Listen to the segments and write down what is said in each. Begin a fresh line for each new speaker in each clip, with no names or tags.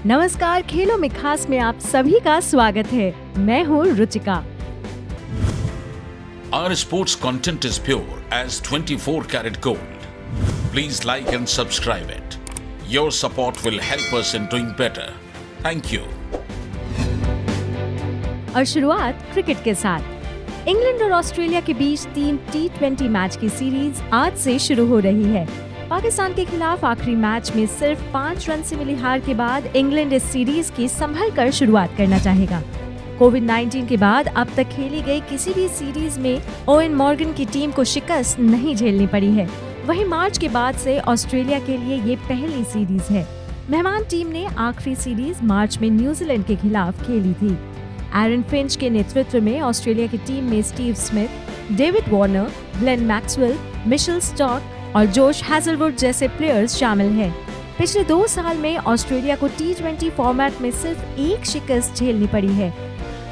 नमस्कार, खेलों में खास में आप सभी का स्वागत है। मैं हूँ Ruchika.
Our sports content is pure as 24 karat gold. Please like and subscribe it. Your support will help us in doing better. Thank you.
और शुरुआत क्रिकेट के साथ। इंग्लैंड और ऑस्ट्रेलिया के बीच 3 T20 मैच की सीरीज आज से शुरू हो रही है। पाकिस्तान के खिलाफ आखिरी मैच में सिर्फ 5 रन से मिली हार के बाद इंग्लैंड इस सीरीज की संभल कर शुरुआत करना चाहेगा। कोविड-19 के बाद अब तक खेली गई किसी भी सीरीज में ओवेन मॉर्गन की टीम को शिकस्त नहीं झेलनी पड़ी है। वहीं मार्च के बाद से ऑस्ट्रेलिया के लिए ये पहली सीरीज है। मेहमान टीम ने आखिरी सीरीज मार्च में न्यूजीलैंड के खिलाफ खेली थी। एरन फिंच के नेतृत्व में ऑस्ट्रेलिया की टीम में Steve Smith, David Warner, Glenn Maxwell, Mitchell Starc और जोश हैजलवुड जैसे प्लेयर्स शामिल हैं। पिछले 2 साल में ऑस्ट्रेलिया को T20 फॉर्मेट में सिर्फ एक शिकस्त झेलनी पड़ी है,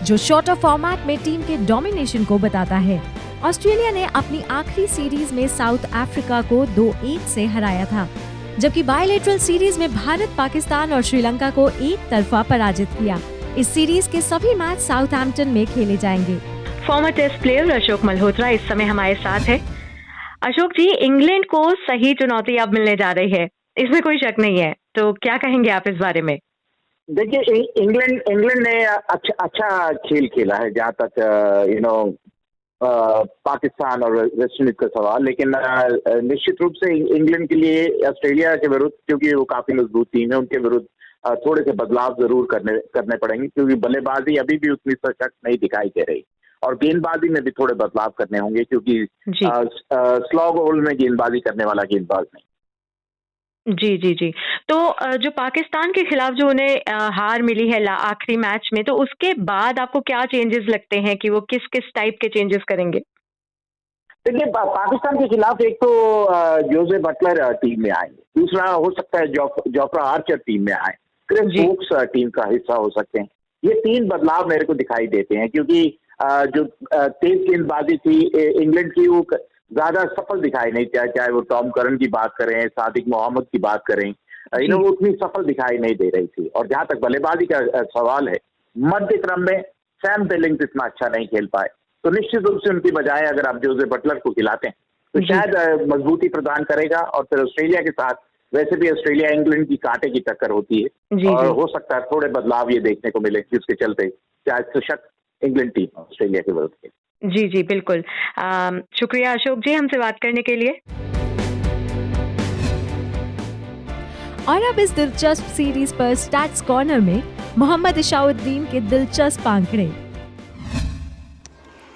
जो शॉर्टर फॉर्मेट में टीम के डोमिनेशन को बताता है। ऑस्ट्रेलिया ने अपनी आखिरी सीरीज में साउथ अफ्रीका को 2-1 से हराया था, जबकि बायलैटरल सीरीज में भारत, पाकिस्तान और श्रीलंका को एक तरफा पराजित किया। इस सीरीज के सभी मैच साउथहैम्पटन में खेले जाएंगे।
Former test player Ashok Malhotra इस समय हमारे साथ है। अशोक जी, इंग्लैंड को सही चुनौती अब मिलने जा रही है, इसमें कोई शक नहीं है, तो क्या कहेंगे आप इस बारे में?
देखिए, इंग्लैंड ने अच्छा खेल खेला है जहाँ तक पाकिस्तान और वेस्ट इंडीज का सवाल, लेकिन निश्चित रूप से इंग्लैंड के लिए ऑस्ट्रेलिया के विरुद्ध, क्योंकि वो काफी मजबूत टीम है, उनके विरुद्ध थोड़े से बदलाव जरूर करने पड़ेंगे, क्योंकि बल्लेबाजी अभी भी उतनी सशक्त नहीं दिखाई दे रही और गेंदबाजी में भी थोड़े बदलाव करने होंगे, क्योंकि स्लॉग होल में गेंदबाजी करने वाला गेंदबाज नहीं।
जी। तो जो पाकिस्तान के खिलाफ जो उन्हें हार मिली है आखिरी मैच में, तो उसके बाद आपको क्या चेंजेस लगते हैं कि वो किस टाइप के चेंजेस करेंगे?
देखिए, पाकिस्तान के खिलाफ एक तो जोसे बटलर टीम में आएंगे, दूसरा हो सकता है जोफ्रा आर्चर टीम में आए, क्रिस वोक्स टीम का हिस्सा हो सकते हैं। ये 3 बदलाव मेरे को दिखाई देते हैं, क्योंकि जो तेज गेंदबाजी थी इंग्लैंड की, वो ज्यादा सफल दिखाई नहीं, चाहे वो टॉम करन की बात करें, सादिक मोहम्मद की बात करें, वो उतनी सफल दिखाई नहीं दे रही थी। और जहां तक बल्लेबाजी का सवाल है, मध्य क्रम में सैम बिलिंग्स इतना अच्छा नहीं खेल पाए, तो निश्चित रूप से उनकी बजाय अगर आप जोसे बटलर को खिलाते हैं तो शायद मजबूती प्रदान करेगा। और फिर ऑस्ट्रेलिया के साथ, वैसे भी ऑस्ट्रेलिया इंग्लैंड की कांटे की टक्कर होती है और हो सकता है थोड़े बदलाव ये देखने को मिले, जिसके चलते शायद सशक्त इंग्लैंड टीम ऑस्ट्रेलिया के विरुद्ध खेले।
जी बिल्कुल। शुक्रिया अशोक जी हमसे बात करने के लिए।
और अब इस दिलचस्प सीरीज पर स्टैट्स कॉर्नर में मोहम्मद इशाउद्दीन के दिलचस्प आंकड़े।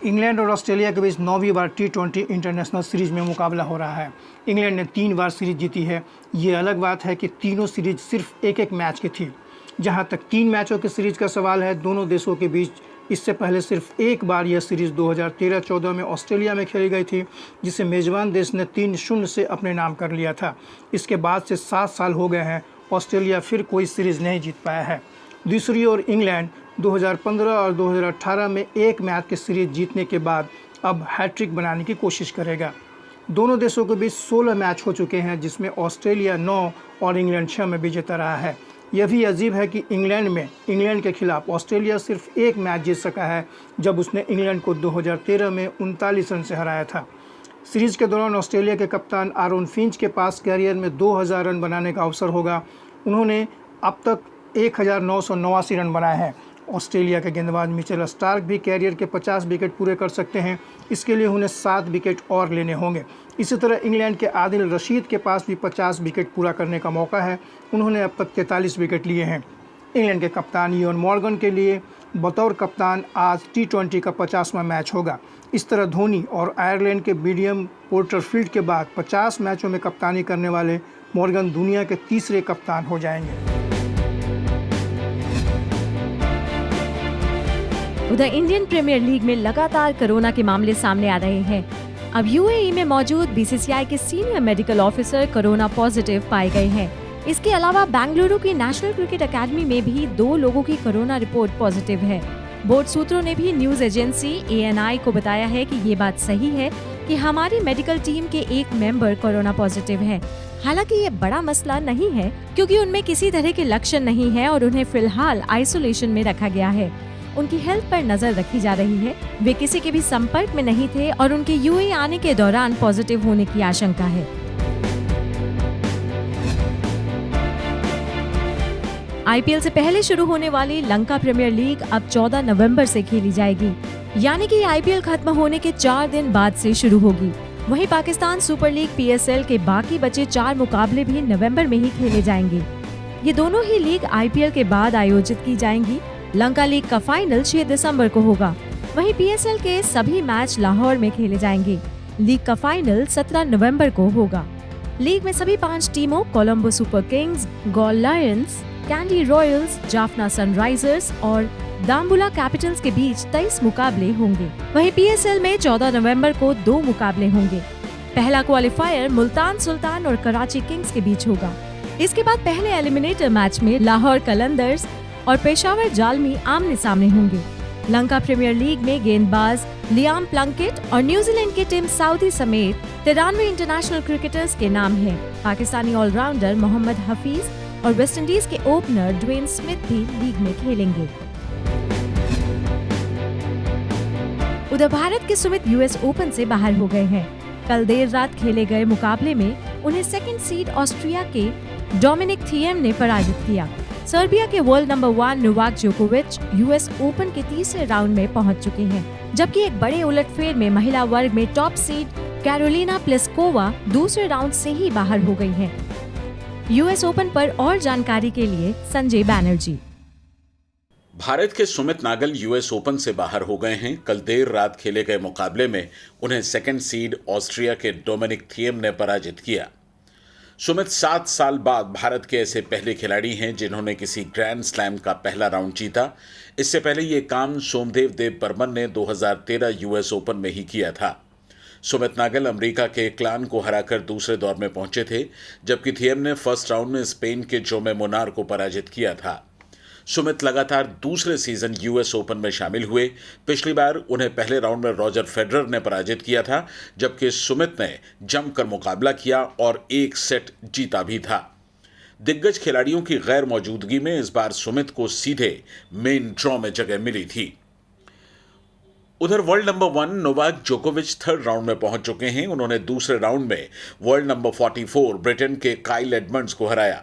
इंग्लैंड और ऑस्ट्रेलिया के बीच 9वीं बार T20 इंटरनेशनल सीरीज में मुकाबला हो रहा है। इंग्लैंड ने 3 बार सीरीज जीती है। ये अलग बात है कि तीनों सीरीज सिर्फ एक मैच की थी। जहां तक 3 मैचों की सीरीज का सवाल है, दोनों देशों के बीच इससे पहले सिर्फ एक बार यह सीरीज 2013-14 में ऑस्ट्रेलिया में खेली गई थी, जिसे मेज़बान देश ने 3-0 से अपने नाम कर लिया था। इसके बाद से 7 साल हो गए हैं, ऑस्ट्रेलिया फिर कोई सीरीज़ नहीं जीत पाया है। दूसरी ओर इंग्लैंड 2015 और 2018 में एक मैच की सीरीज जीतने के बाद अब हैट्रिक बनाने की कोशिश करेगा। दोनों देशों के बीच 16 मैच हो चुके हैं, जिसमें ऑस्ट्रेलिया 9 और इंग्लैंड 6 में विजेता रहा है। यह भी अजीब है कि इंग्लैंड के खिलाफ ऑस्ट्रेलिया सिर्फ एक मैच जीत सका है, जब उसने इंग्लैंड को 2013 में 39 रन से हराया था। सीरीज के दौरान ऑस्ट्रेलिया के कप्तान आरोन फिंच के पास कैरियर में 2000 रन बनाने का अवसर होगा। उन्होंने अब तक 1989 रन बनाए हैं। ऑस्ट्रेलिया के गेंदबाज मिचेल स्टार्क भी कैरियर के 50 विकेट पूरे कर सकते हैं। इसके लिए उन्हें 7 विकेट और लेने होंगे। इसी तरह इंग्लैंड के आदिल रशीद के पास भी 50 विकेट पूरा करने का मौका है। उन्होंने अब तक 43 विकेट लिए हैं। इंग्लैंड के कप्तान इयोन मॉर्गन के लिए बतौर कप्तान आज T20 का 50वां मैच होगा। इस तरह धोनी और आयरलैंड के मीडियम पोर्टरफील्ड के बाद 50 मैचों में कप्तानी करने वाले मॉर्गन दुनिया के तीसरे कप्तान हो जाएंगे।
उधर इंडियन प्रीमियर लीग में लगातार कोरोना के मामले सामने आ रहे हैं। अब यूएई में मौजूद बीसीसीआई के senior medical officer corona positive पाए गए हैं। इसके अलावा बेंगलुरु की नेशनल क्रिकेट एकेडमी में भी 2 लोगों की कोरोना रिपोर्ट पॉजिटिव है। बोर्ड सूत्रों ने भी न्यूज एजेंसी ANI को बताया है कि ये बात सही है कि हमारी मेडिकल टीम के एक मेंबर कोरोना पॉजिटिव है। हालांकि ये बड़ा मसला नहीं है क्योंकि उनमें किसी तरह के लक्षण नहीं है और उन्हें फिलहाल आइसोलेशन में रखा गया है। उनकी हेल्थ पर नजर रखी जा रही है। वे किसी के भी संपर्क में नहीं थे और उनके UAE आने के दौरान पॉजिटिव होने की आशंका है। IPL से पहले शुरू होने वाली लंका प्रीमियर लीग अब 14 नवंबर से खेली जाएगी, यानी कि IPL खत्म होने के 4 दिन बाद से शुरू होगी। वहीं पाकिस्तान सुपर लीग PSL के बाकी बचे 4 मुकाबले भी नवंबर में ही खेले जाएंगे। ये दोनों ही लीग IPL के बाद आयोजित की जाएंगी। लंका लीग का फाइनल 6 दिसंबर को होगा। वहीं PSL के सभी मैच लाहौर में खेले जाएंगे। लीग का फाइनल 17 नवंबर को होगा। लीग में सभी 5 टीमों Colombo Super Kings, Galle Lions, Kandy Royals, Jaffna Sunrisers और दाम्बुला कैपिटल्स के बीच 23 मुकाबले होंगे। वहीं PSL में 14 नवंबर को 2 मुकाबले होंगे। पहला क्वालिफायर मुल्तान सुल्तान और कराची किंग्स के बीच होगा। इसके बाद पहले एलिमिनेटर मैच में लाहौर कलंदर्स और पेशावर जालमी आमने सामने होंगे। लंका प्रीमियर लीग में गेंदबाज लियाम प्लंकेट और न्यूजीलैंड की टीम साउदी समेत 93 इंटरनेशनल क्रिकेटर्स के नाम हैं। पाकिस्तानी ऑलराउंडर मोहम्मद हफीज और वेस्टइंडीज के ओपनर ड्वेन स्मिथ भी लीग में खेलेंगे। उधर भारत के सुमित US ओपन से बाहर हो गए हैं। कल देर रात खेले गए मुकाबले में उन्हें सेकंड सीड ऑस्ट्रिया के डोमिनिक थिएम ने पराजित किया। सर्बिया के वर्ल्ड नंबर 1 नोवाक जोकोविच US ओपन के तीसरे राउंड में पहुंच चुके हैं, जबकि एक बड़े उलटफेर में महिला वर्ग में टॉप सीड कैरोलिना प्लिस्कोवा दूसरे राउंड से ही बाहर हो गई हैं। US ओपन पर और जानकारी के लिए संजय बैनर्जी।
भारत के सुमित नागल US ओपन से बाहर हो गए हैं। कल देर रात खेले गए मुकाबले में उन्हें सेकंड सीड ऑस्ट्रिया के डोमिनिक थिएम ने पराजित किया। सुमित 7 साल बाद भारत के ऐसे पहले खिलाड़ी हैं जिन्होंने किसी ग्रैंड स्लैम का पहला राउंड जीता। इससे पहले ये काम सोमदेव देव बर्मन ने 2013 US ओपन में ही किया था। सुमित नागल अमेरिका के क्लान को हराकर दूसरे दौर में पहुंचे थे, जबकि थिएम ने फर्स्ट राउंड में स्पेन के जोमे मोनार को पराजित किया था। सुमित लगातार दूसरे सीजन US ओपन में शामिल हुए। पिछली बार उन्हें पहले राउंड में रॉजर फेडरर ने पराजित किया था, जबकि सुमित ने जमकर मुकाबला किया और 1 सेट जीता भी था। दिग्गज खिलाड़ियों की गैर मौजूदगी में इस बार सुमित को सीधे मेन ड्रॉ में जगह मिली थी। उधर वर्ल्ड नंबर 1 नोवाक जोकोविच थर्ड राउंड में पहुंच चुके हैं। उन्होंने दूसरे राउंड में वर्ल्ड नंबर 44 ब्रिटेन के काइल एडमंड्स को हराया।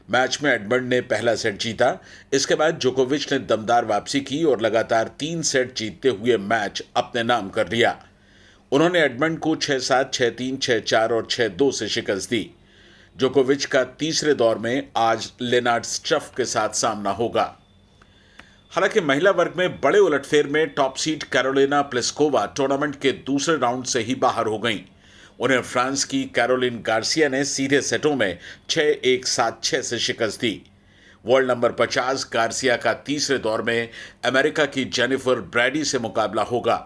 मैच में एडमंड ने पहला सेट जीता। इसके बाद जोकोविच ने दमदार वापसी की और लगातार 3 सेट जीतते हुए मैच अपने नाम कर लिया। उन्होंने एडमंड को 6-7, 6-3, 6-4 और 6-2 से शिकस्त दी। जोकोविच का तीसरे दौर में आज लेनार्ड स्ट्रफ के साथ सामना होगा। हालांकि महिला वर्ग में बड़े उलटफेर में top seed Karolina Pliskova tournament के दूसरे राउंड से ही बाहर हो गईं। उन्हें फ्रांस की कैरोलिन गार्सिया ने सीधे सेटों में 6-1, 7-6 से शिकस्त दी। वर्ल्ड नंबर 50 गार्सिया का तीसरे दौर में अमेरिका की जेनिफर ब्रैडी से मुकाबला होगा।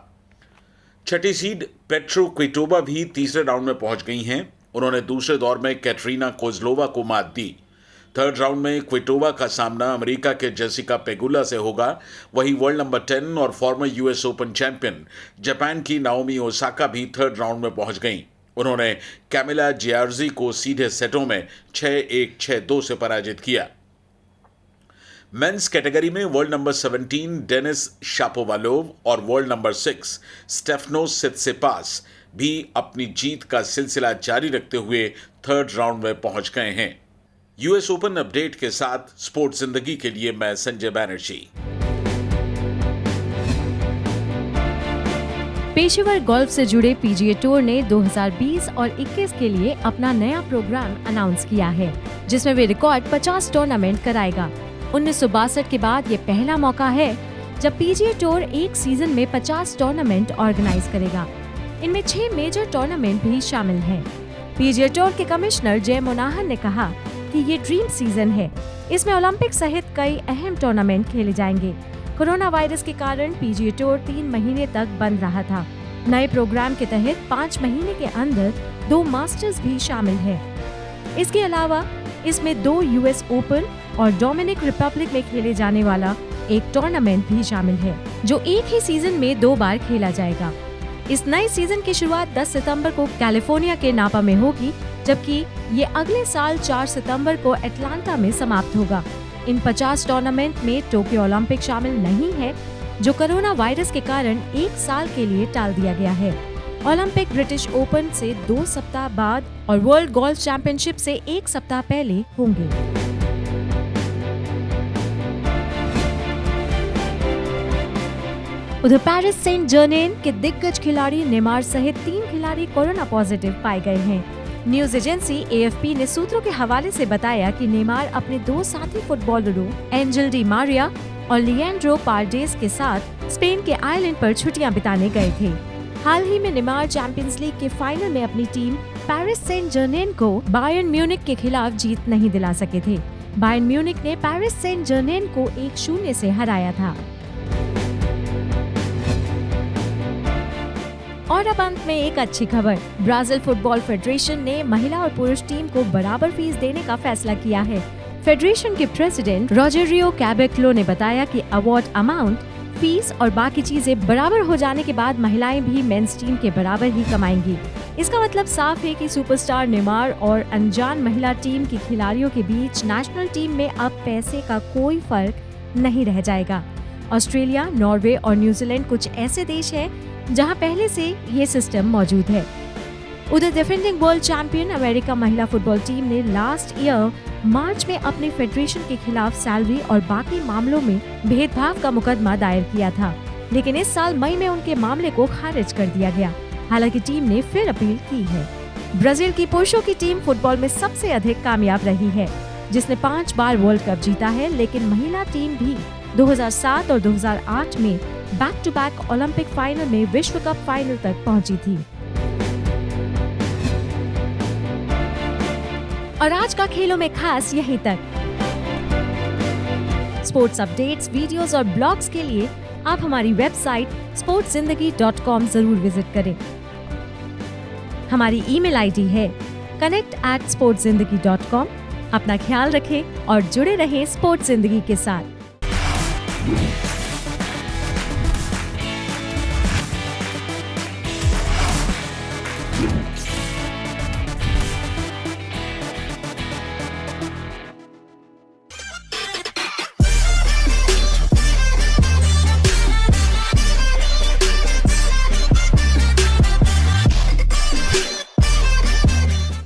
छठी सीड पेट्रो क्विटोवा भी तीसरे राउंड में पहुंच गई हैं। उन्होंने दूसरे दौर में कैटरीना कोजलोवा को मात दी। थर्ड राउंड में क्विटोवा का सामना अमेरिका के जेसिका पेगुला से होगा। वहीं वर्ल्ड नंबर 10 और farmer US open champion Japan की नाओमी ओसाका भी थर्ड राउंड में पहुंच गईं। उन्होंने कैमिला जियार्जी को सीधे सेटों में 6-1, 6-2 से पराजित किया। मेंस कैटेगरी में वर्ल्ड नंबर 17 डेनिस शापोवालोव और वर्ल्ड नंबर 6 स्टेफनोस सित्सिपास भी अपनी जीत का सिलसिला जारी रखते हुए थर्ड राउंड में पहुंच गए हैं। US ओपन अपडेट के साथ स्पोर्ट्स जिंदगी के लिए मैं संजय बैनर्जी।
पेशेवर गोल्फ से जुड़े PGA टूर ने 2020 और 21 के लिए अपना नया प्रोग्राम अनाउंस किया है, जिसमें वे रिकॉर्ड 50 टूर्नामेंट कराएगा। 1962 के बाद ये पहला मौका है जब PGA टूर एक सीजन में 50 टूर्नामेंट ऑर्गेनाइज करेगा। इनमें 6 मेजर टूर्नामेंट भी शामिल हैं। PGA टूर के कमिश्नर जय मोनाहन ने कहा कि ये ड्रीम सीजन है। इसमें ओलंपिक सहित कई अहम टूर्नामेंट खेले जाएंगे। कोरोना वायरस के कारण PGA टूर 3 महीने तक बंद रहा था। नए प्रोग्राम के तहत 5 महीने के अंदर 2 मास्टर्स भी शामिल हैं। इसके अलावा इसमें 2 यूएस ओपन और डोमिनिक रिपब्लिक में खेले जाने वाला एक टूर्नामेंट भी शामिल है, जो एक ही सीजन में 2 बार खेला जाएगा। इस नए सीजन की शुरुआत 10 सितंबर को कैलिफोर्निया के नापा में होगी, जबकि ये अगले साल 4 सितंबर को एटलांटा में समाप्त होगा। इन 50 टूर्नामेंट में टोक्यो ओलंपिक शामिल नहीं है, जो कोरोना वायरस के कारण 1 साल के लिए टाल दिया गया है। ओलंपिक ब्रिटिश ओपन से 2 सप्ताह बाद और वर्ल्ड गोल्फ चैंपियनशिप से 1 सप्ताह पहले होंगे। उधर पेरिस सेंट जर्मेन के दिग्गज खिलाड़ी नेमार सहित 3 खिलाड़ी कोरोना पॉजिटिव पाए गए हैं। न्यूज एजेंसी AFP ने सूत्रों के हवाले से बताया कि नेमार अपने 2 साथी फुटबॉलरों एंजल डी मारिया और लिएंड्रो पारडेस के साथ स्पेन के आइलैंड पर छुट्टियां बिताने गए थे। हाल ही में नेमार चैंपियंस लीग के फाइनल में अपनी टीम पेरिस सेंट जर्मेन को बायर्न म्यूनिख के खिलाफ जीत नहीं दिला सके थे। बायर्न म्यूनिख ने पेरिस सेंट जर्मेन को 1-0 से हराया था। और अब अंत में एक अच्छी खबर। ब्राजील फुटबॉल फेडरेशन ने महिला और पुरुष टीम को बराबर फीस देने का फैसला किया है। फेडरेशन के प्रेसिडेंट रोजेरियो कैबेक्लो ने बताया कि अवार्ड अमाउंट, फीस और बाकी चीजें बराबर हो जाने के बाद महिलाएं भी मेंस टीम के बराबर ही कमाएंगी। इसका मतलब साफ है कि सुपरस्टार नेमार और अनजान महिला टीम की खिलाड़ियों के बीच नेशनल टीम में अब पैसे का कोई फर्क नहीं रह जाएगा। ऑस्ट्रेलिया, नॉर्वे और न्यूजीलैंड कुछ ऐसे देश हैं जहां पहले से ये सिस्टम मौजूद है। उधर डिफेंडिंग वर्ल्ड चैंपियन अमेरिका महिला फुटबॉल टीम ने लास्ट ईयर मार्च में अपने फेडरेशन के खिलाफ सैलरी और बाकी मामलों में भेदभाव का मुकदमा दायर किया था, लेकिन इस साल मई में उनके मामले को खारिज कर दिया गया। हालांकि टीम ने फिर अपील की है। ब्राजील की पुरुषों की टीम फुटबॉल में सबसे अधिक कामयाब रही है, जिसने 5 बार वर्ल्ड कप जीता है, लेकिन महिला टीम भी 2007 और 2008 में back to back Olympic final में विश्व कप फाइनल तक पहुंची थी। और आज का खेलों में खास यहीं तक। स्पोर्ट्स अपडेट्स, वीडियोस और ब्लॉग्स के लिए आप हमारी वेबसाइट sportszindagi.com जरूर विजिट करें। हमारी ईमेल आईडी है connect@sportszindagi.com। अपना ख्याल रखें और जुड़े रहें स्पोर्ट्स जिंदगी के साथ।